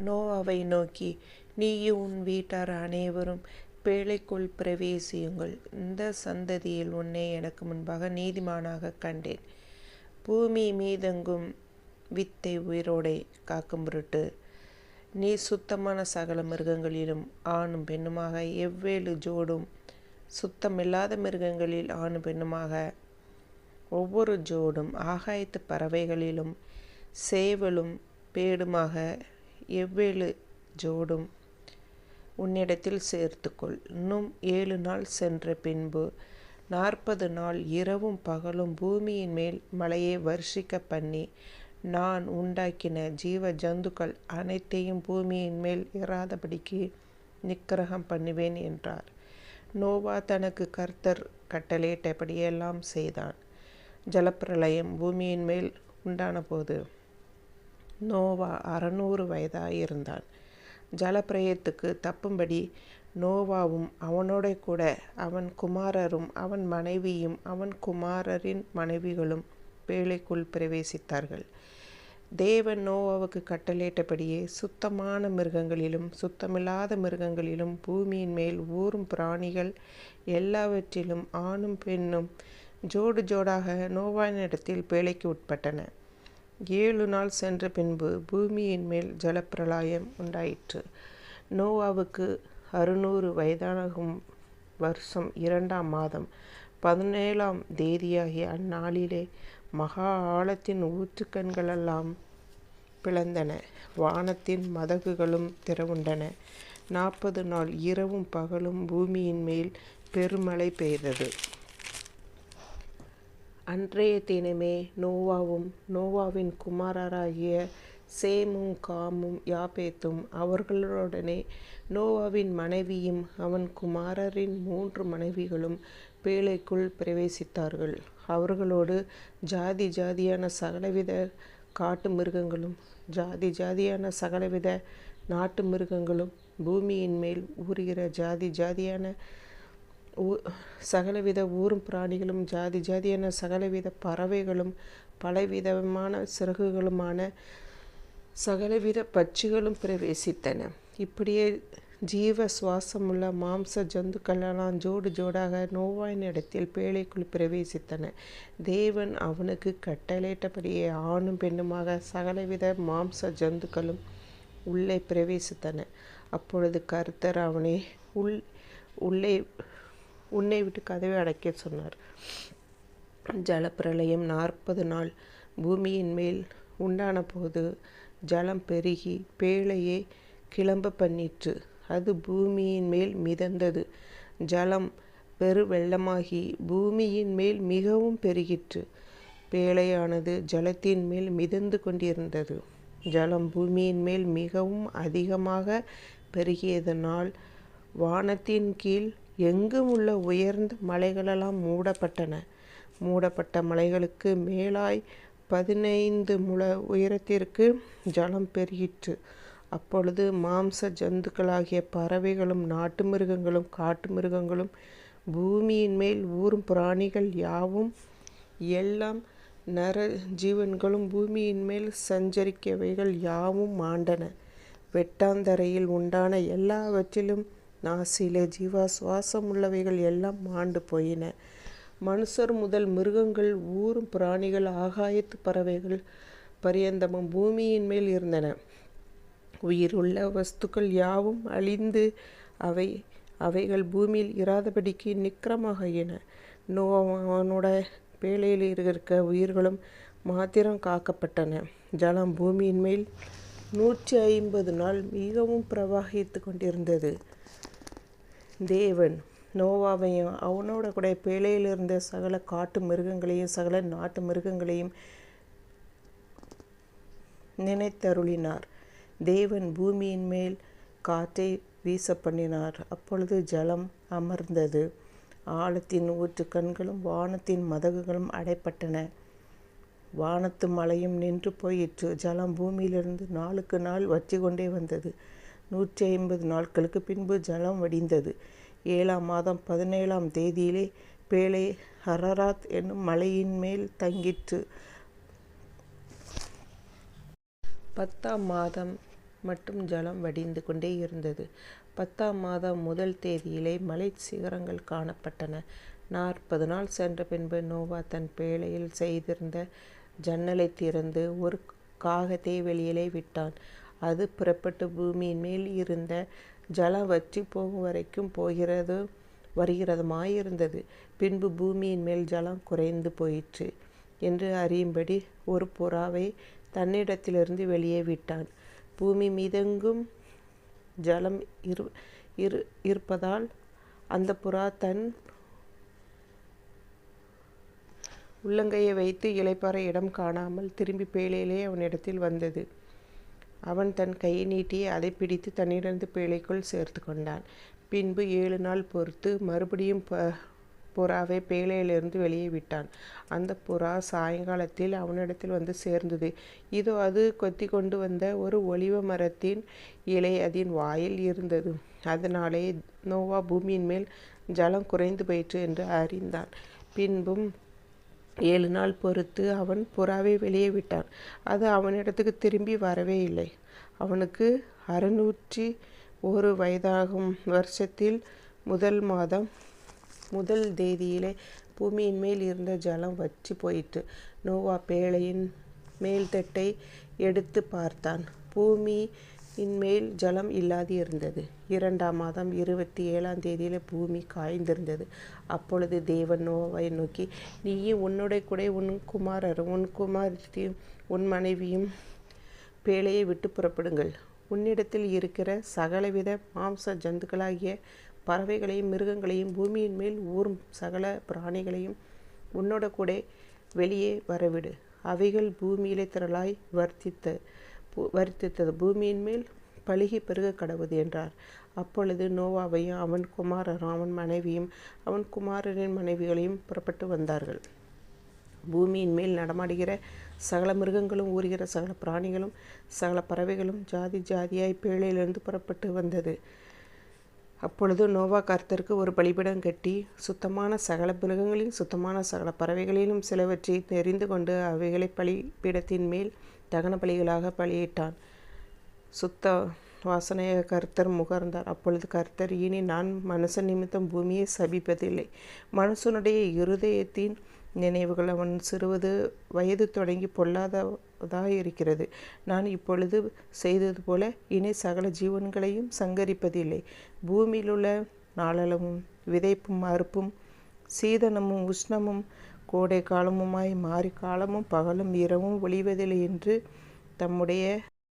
நோவாவை நோக்கி, நீயும் உன் வீட்டார் அனைவரும் பேழைக்குள் பிரவேசியுங்கள். இந்த சந்ததியில் உன்னை எனக்கு முன்பாக நீதிமானாக கண்டேன். பூமி மீதெங்கும் வித்தை உயிரோடை காக்கும் பொருட்டு நீ சுத்தமான சகல மிருகங்களிலும் ஆணும் பெண்ணுமாக எவ்வேழு ஜோடும், சுத்தமில்லாத மிருகங்களில் ஆணும் பெண்ணுமாக ஒவ்வொரு ஜோடும், ஆகாயத்து பறவைகளிலும் சேவலும் பேடுமாக எவ்வேழு ஜோடும் உன்னிடத்தில் சேர்த்துக்கொள். இன்னும் 7 நாள் சென்ற பின்பு 40 நாள் இரவும் பகலும் பூமியின் மேல் மழையை வர்ஷிக்க பண்ணி, நான் உண்டாக்கின ஜீவ ஜந்துக்கள் அனைத்தையும் பூமியின் மேல் இராதபடிக்கு நிக்கிரகம் பண்ணுவேன் என்றார். நோவா தனக்கு கர்த்தர் கட்டளையிட்டபடியெல்லாம் செய்தான். ஜலப்பிரளயம் பூமியின் மேல் உண்டான போது நோவா 600 வயதாயிருந்தான். ஜலப்பிரயத்துக்கு தப்பும்படி நோவாவும் அவனோட கூட அவன் குமாரரும் அவன் மனைவியும் அவன் குமாரரின் மனைவிகளும் பேழைக்குள் பிரவேசித்தார்கள். தேவன் நோவாவுக்கு கட்டளையிட்டபடியே சுத்தமான மிருகங்களிலும் சுத்தமில்லாத மிருகங்களிலும் பூமியின் மேல் ஊறும் பிராணிகள் எல்லாவற்றிலும் ஆணும் பெண்ணும் ஜோடு ஜோடாக நோவாவினிடத்தில் பேழைக்கு உட்பட்டன. 7 நாள் சென்ற பின்பு பூமியின் மேல் ஜலப்பிரளயம் உண்டாயிற்று. நோவாவுக்கு 600 வயதாகும் வருஷம் 2ஆம் மாதம் 17ஆம் தேதியாகிய அந்நாளிலே மகா ஆழத்தின் ஊற்றுக்கண்களெல்லாம் பிளந்தன, வானத்தின் மதகுகளும் திறவுண்டன. 40 நாள் இரவும் பகலும் பூமியின் மேல் பெருமழை பெய்தது. அன்றைய தினமே நோவாவும் நோவாவின் குமாரராகிய சேமும் காமும் யாப்பேத்தும் அவர்களுடனே நோவாவின் மனைவியும் அவன் குமாரரின் 3 மனைவிகளும் பேழைக்குள் பிரவேசித்தார்கள். அவர்களோடு ஜாதி ஜாதியான சகலவித காட்டு மிருகங்களும் ஜாதி ஜாதியான சகலவித நாட்டு மிருகங்களும் பூமியின் மேல் ஊறுகிற ஜாதி ஜாதியான சகலவித ஊரும் பிராணிகளும் ஜாதி ஜாதியான சகலவித பறவைகளும் பலவிதமான சிறகுகளுமான சகலவித பட்சிகளும் பிரவேசித்தன. இப்படியே ஜீவ சுவாசமுள்ள மாம்ச ஜந்துக்களெல்லாம் ஜோடு ஜோடாக நோவாவின் இடத்தில் பேழைக்குள் பிரவேசித்தன. தேவன் அவனுக்கு கட்டளையிட்டபடியே ஆணும் பெண்ணுமாக சகலவித மாம்ச ஜந்துக்களும் உள்ளே பிரவேசித்தன. அப்பொழுது கர்த்தர் அவனை உன்னை விட்டு கதவை அடைக்க சொன்னார். ஜலப்பிரளயம் 40 நாள் பூமியின் மேல் உண்டான போது ஜலம் பெருகி பேழையை கிளம்ப பண்ணிற்று. அது பூமியின் மேல் மிதந்தது. ஜலம் பெரு வெள்ளமாகி பூமியின் மேல் மிகவும் பெருகிற்று. பேழையானது ஜலத்தின் மேல் மிதந்து கொண்டிருந்தது. ஜலம் பூமியின் மேல் மிகவும் அதிகமாக பெருகியதனால் வானத்தின் கீழ் எங்கும் உள்ள உயர்ந்த மலைகளெல்லாம் மூடப்பட்டன. மூடப்பட்ட மலைகளுக்கு மேலாய் 15 முழ உயரத்திற்கு ஜலம் பெருகிற்று. அப்பொழுது மாம்ச ஜந்துக்களாகிய பறவைகளும் நாட்டு மிருகங்களும் காட்டு மிருகங்களும் பூமியின் மேல் ஊறும் பிராணிகள் யாவும் எல்லாம் நர ஜீவன்களும் பூமியின் மேல் சஞ்சரிக்கவைகள் யாவும் மாண்டன. வெட்டாந்தரையில் உண்டான எல்லாவற்றிலும் நாசியிலே ஜீவ சுவாசம் உள்ளவைகள் எல்லாம் மாண்டு போயின. மனுஷர் முதல் மிருகங்கள் ஊரும் பிராணிகள் ஆகாயத்து பறவைகள் பரியந்தமும் பூமியின் மேல் இருந்தன. உயிருள்ள வஸ்துக்கள் யாவும் அழிந்து அவைகள் பூமியில் இராதபடிக்கு நிக்கிரமாகின. நோவானோட பேழையில் இருக்க உயிர்களும் மாத்திரம் காக்கப்பட்டன. ஜலம் பூமியின் மேல் 150 நாள் மிகவும் பிரவாகித்து கொண்டிருந்தது. தேவன் நோவாவையும் அவனோட கூட பேழையில் இருந்த சகல காட்டு மிருகங்களையும் சகல நாட்டு மிருகங்களையும் நினைத்தருளினார். தேவன் பூமியின் மேல் காற்றை வீச பண்ணினார். அப்பொழுது ஜலம் அமர்ந்தது. ஆழத்தின் ஊற்று கண்களும் வானத்தின் மதகுகளும் அடைப்பட்டன. வானத்து மழையும் நின்று போயிற்று. ஜலம் பூமியிலிருந்து நாளுக்கு நாள் வற்றி கொண்டே வந்தது. 150 நாட்களுக்கு பின்பு ஜலம் வடிந்தது. 7ஆம் மாதம் 17ஆம் தேதியிலே பேழை அரராத் என்னும் மலையின் மேல் தங்கிற்று. 10ஆம் மாதம் மட்டும் ஜலம் வடிந்து கொண்டே இருந்தது. 10ஆம் மாதம் முதல் தேதியிலே மலை சிகரங்கள் காணப்பட்டன. 40 நாள் சென்ற பின்பு நோவா தன் பேழையில் செய்திருந்த ஜன்னலை திறந்து ஒரு காகத்தை வெளியிலே விட்டான். அது புறப்பட்டு பூமியின் மேல் இருந்த ஜலம் வற்றி போகும் வரைக்கும் வருகிறதுமாயிருந்தது. பின்பு பூமியின் மேல் ஜலம் குறைந்து போயிற்று என்று அறியும்படி ஒரு புறாவை தன்னிடத்திலிருந்து வெளியே விட்டான். பூமி மீதெங்கும் ஜலம் இருப்பதால் அந்த புறா தன் உள்ளங்கையை வைத்து இளைப்பாற இடம் காணாமல் திரும்பி பேழையிலே அவனிடத்தில் வந்தது. அவன் தன் கையை நீட்டி அதை பிடித்து தன்னிடந்து பேழைக்குள் சேர்த்து கொண்டான். பின்பு 7 நாள் பொறுத்து மறுபடியும் புறாவை பேழையிலிருந்து வெளியே விட்டான். அந்த புறா சாயங்காலத்தில் அவனிடத்தில் வந்து சேர்ந்தது. இதோ அது கொத்தி கொண்டு வந்த ஒரு ஒலிவ மரத்தின் இலை அதன் வாயில் இருந்தது. அதனாலே நோவா பூமியின் மேல் ஜலம் குறைந்து போயிற்று என்று அறிந்தான். பின்பும் 7 நாள் பொறுத்து அவன் புறாவை வெளியே விட்டான். அது அவனிடத்துக்கு திரும்பி வரவே இல்லை. அவனுக்கு 601 வயதாகும். வருஷத்தில் 1 மாதம் 1 தேதியிலே பூமியின் மேல் இருந்த ஜலம் வற்றி போயிற்று. நோவா பேழையின் மேல்தட்டை எடுத்து பார்த்தான். பூமியின் மேல் ஜலம் இல்லாது இருந்தது. 2ஆம் மாதம் 27ஆம் தேதியிலே பூமி காய்ந்திருந்தது. அப்பொழுது தேவன் நோவாவை நோக்கி, நீயும் உன்னோட கூட உன் குமாரரும் உன் குமாரத்தையும் உன் மனைவியும் பேழையை விட்டு புறப்படுங்கள். உன்னிடத்தில் இருக்கிற சகலவித மாம்ச ஜந்துக்களாகிய பறவைகளையும் மிருகங்களையும் பூமியின் மேல் ஊறும் சகல பிராணிகளையும் உன்னோட கூட வெளியே வரவிடு. அவைகள் பூமியிலே திரளாய் வர்த்தித்தது. பூமியின் மேல் பலுகி பெருக கடவுது என்றார். அப்பொழுது நோவாவையும் அவன் குமாரரும் அவன் மனைவியும் அவன் குமாரரின் மனைவிகளையும் புறப்பட்டு வந்தார்கள். பூமியின் மேல் நடமாடுகிற சகல மிருகங்களும் ஊறுகிற சகல பிராணிகளும் சகல பறவைகளும் ஜாதி ஜாதியாய் பேழையிலிருந்து புறப்பட்டு வந்தது. அப்பொழுது நோவா கர்த்தருக்கு ஒரு பலிபீடம் கட்டி சுத்தமான சகல மிருகங்களையும் சுத்தமான சகல பறவைகளிலும் சிலவற்றை தெரிந்து கொண்டு அவைகளை பலிபீடத்தின் மேல் தகன பலிகளாக பலியிட்டான். சுத்த வாசனையாக கர்த்தர் முகர்ந்தார். அப்பொழுது கர்த்தர், இனி நான் மனுஷன் நிமித்தம் பூமியை சபிப்பதில்லை. மனுஷனுடைய இருதயத்தின் நினைவுகள் அவன் வயது தொடங்கி பொல்லாததாயிருக்கிறது. நான் இப்பொழுது செய்தது போல இனி சகல ஜீவன்களையும் சங்கரிப்பதில்லை. பூமியிலுள்ள நாளளவும் விதைப்பும் அறுப்பும் சீதனமும் உஷ்ணமும் கோடை காலமுமாய் மாறி காலமும் பகலும் இரவும் ஒளிவதில்லை என்று தம்முடைய